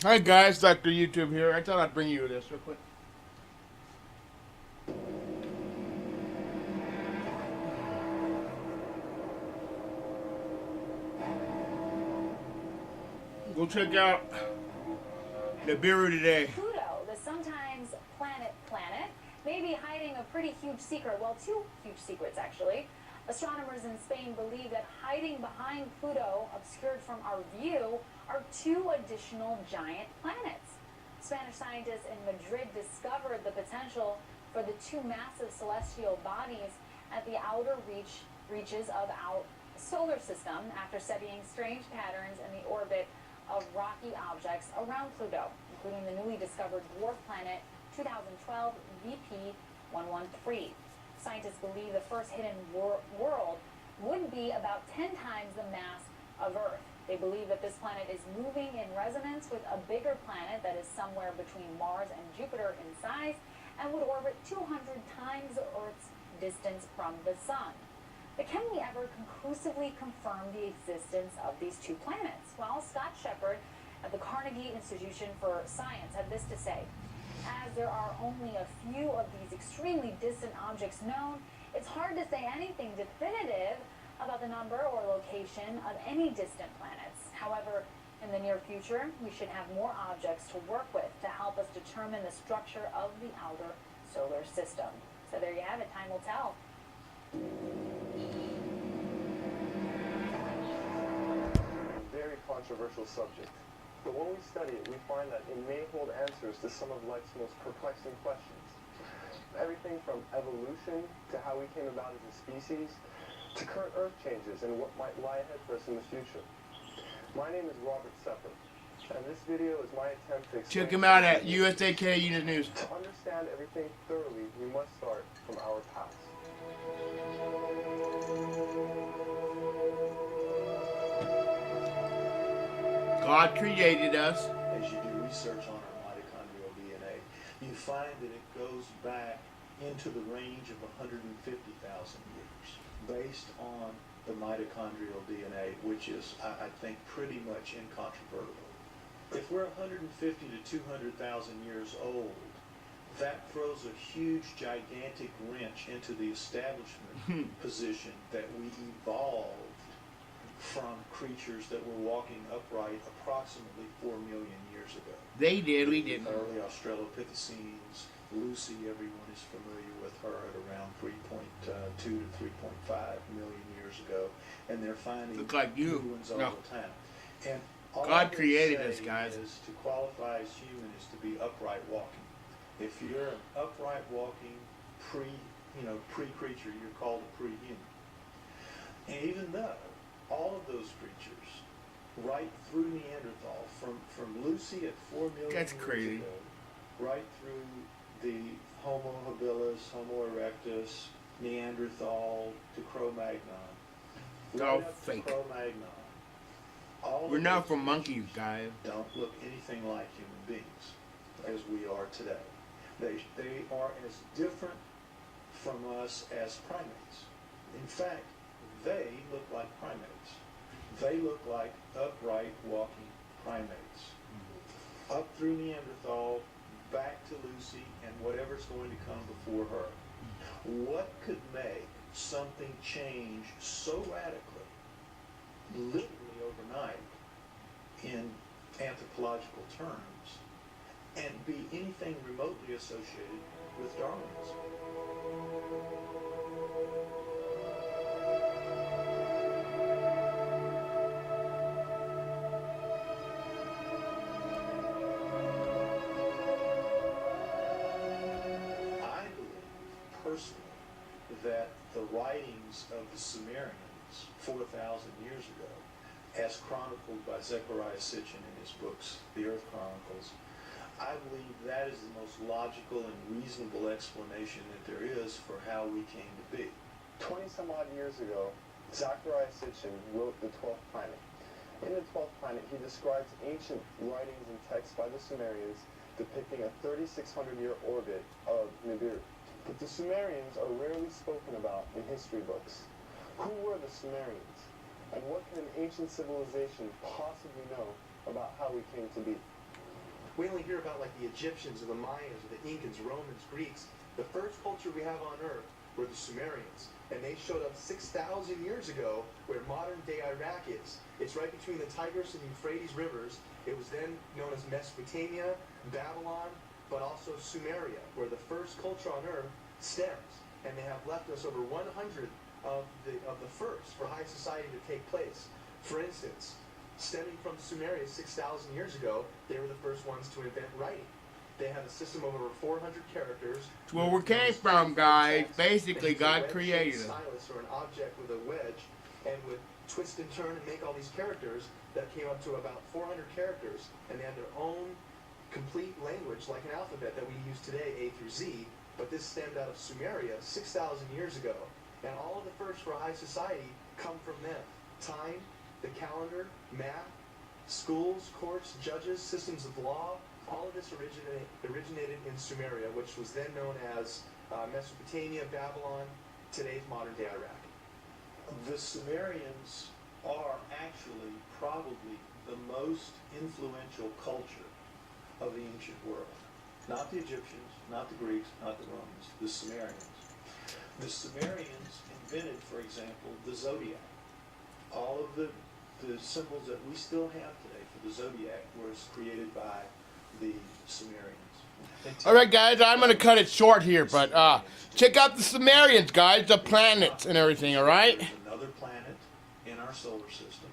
Hi guys, Dr. YouTube here. I thought I'd bring you this real quick. Go check out Nibiru today. Pluto, the sometimes planet, may be hiding a pretty huge secret. Well, two huge secrets, actually. Astronomers in Spain believe that hiding behind Pluto, obscured from our view, are two additional giant planets. Spanish scientists in Madrid discovered the potential for the two massive celestial bodies at the outer reaches of our solar system after studying strange patterns in the orbit of rocky objects around Pluto, including the newly discovered dwarf planet 2012 VP113. Scientists believe the first hidden world would be about 10 times the mass of Earth. They believe that this planet is moving in resonance with a bigger planet that is somewhere between Mars and Jupiter in size and would orbit 200 times Earth's distance from the Sun. But can we ever conclusively confirm the existence of these two planets? Well, Scott Shepard at the Carnegie Institution for Science had this to say. As there are only a few of these extremely distant objects known, it's hard to say anything definitive about the number or location of any distant planets. However, in the near future, we should have more objects to work with to help us determine the structure of the outer solar system. So there you have it. Time will tell. Very controversial subject. But when we study it, we find that it may hold answers to some of life's most perplexing questions. Everything from evolution to how we came about as a species, to current Earth changes and what might lie ahead for us in the future. My name is Robert Sepper, and this video is my attempt to explain... Check him out at USAK Unit News. To understand everything thoroughly, we must start from our past. God created us. As you do research on our mitochondrial DNA, you find that it goes back into the range of 150,000 years based on the mitochondrial DNA, which is, I think, pretty much incontrovertible. If we're 150 to 200,000 years old, that throws a huge, gigantic wrench into the establishment position that we evolved from creatures that were walking upright approximately 4 million years ago. They did, we didn't. Early Australopithecines. Lucy, everyone is familiar with her at around 3.2 to 3.5 million years ago, and they're finding Look like you. new ones all No. the time. And all God I would created say us, guys. Is to qualify as human is to be upright walking. If you're an upright walking pre-creature, you're called a pre-human. And even though all of those creatures, right through Neanderthal, from Lucy at 4 million That's years crazy. ago, right through the Homo habilis, Homo erectus, Neanderthal to Cro-Magnon. It's Right all up to fake. Cro-Magnon. All We're of not those from monkeys, creatures guys. don't look anything like human beings as we are today. They are as different from us as primates. In fact, they look like primates. They look like upright walking primates. Up through Neanderthal, back to Lucy, and whatever's going to come before her. What could make something change so radically, literally overnight, in anthropological terms, and be anything remotely associated with Darwinism? I believe, personally, that the writings of the Sumerians 4,000 years ago, as chronicled by Zechariah Sitchin in his books, The Earth Chronicles, I believe that is the most logical and reasonable explanation that there is for how we came to be. 20-some odd years ago, Zechariah Sitchin wrote The 12th Planet. In The 12th Planet, he describes ancient writings and texts by the Sumerians depicting a 3,600-year orbit of Nibiru. But the Sumerians are rarely spoken about in history books. Who were the Sumerians? And what can an ancient civilization possibly know about how we came to be? we only hear about like the Egyptians or the Mayans or the Incans, Romans, Greeks. The first culture we have on Earth were the Sumerians, and they showed up 6,000 years ago where modern-day Iraq is. It's right between the Tigris and Euphrates rivers. It was then known as Mesopotamia, Babylon, but also Sumeria, where the first culture on Earth stems. And they have left us over 100 of the first for high society to take place. For instance, stemming from Sumeria 6,000 years ago, they were the first ones to invent writing. They had a system of over 400 characters. That's where we came from, guys. Basically, God created us. Stylus or an object with a wedge, and would twist and turn and make all these characters that came up to about 400 characters, and they had their own complete language, like an alphabet that we use today, A through Z. But this stemmed out of Sumeria 6,000 years ago, and all of the first for high society come from them. Time, the calendar, math, schools, courts, judges, systems of law. All of this originated in Sumeria, which was then known as Mesopotamia, Babylon, today's modern-day Iraq. The Sumerians are actually probably the most influential culture of the ancient world. Not the Egyptians, not the Greeks, not the Romans, the Sumerians. The Sumerians invented, for example, the zodiac. All of the symbols that we still have today for the zodiac was created by the Sumerians. All right, guys, I'm going to cut it short here, but check out the Sumerians, guys, the planets and everything, all right? There's another planet in our solar system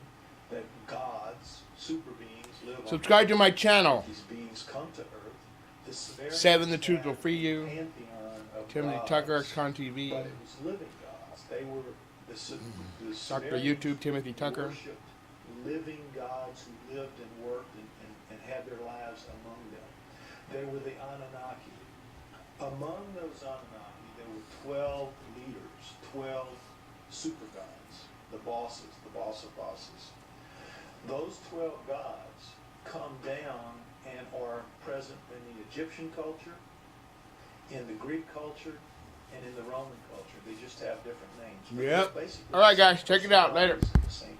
that gods, super beings, live on. Subscribe to my channel. These beings come to Earth. The Sumerians 7 The Truth had Will Free You. a pantheon of Timothy gods, Tucker, XCon TV. but it was living gods. They were the Dr. Sumerians YouTube, Timothy Tucker. worshipped living gods who lived and worked and had their lives among them. They were the Anunnaki. Among those Anunnaki, there were 12 leaders, 12 super gods, the bosses, the boss of bosses. Those 12 gods come down and are present in the Egyptian culture, in the Greek culture, and in the Roman culture. They just have different names. But Yep. they're basically All right, guys, check it out. the Later. same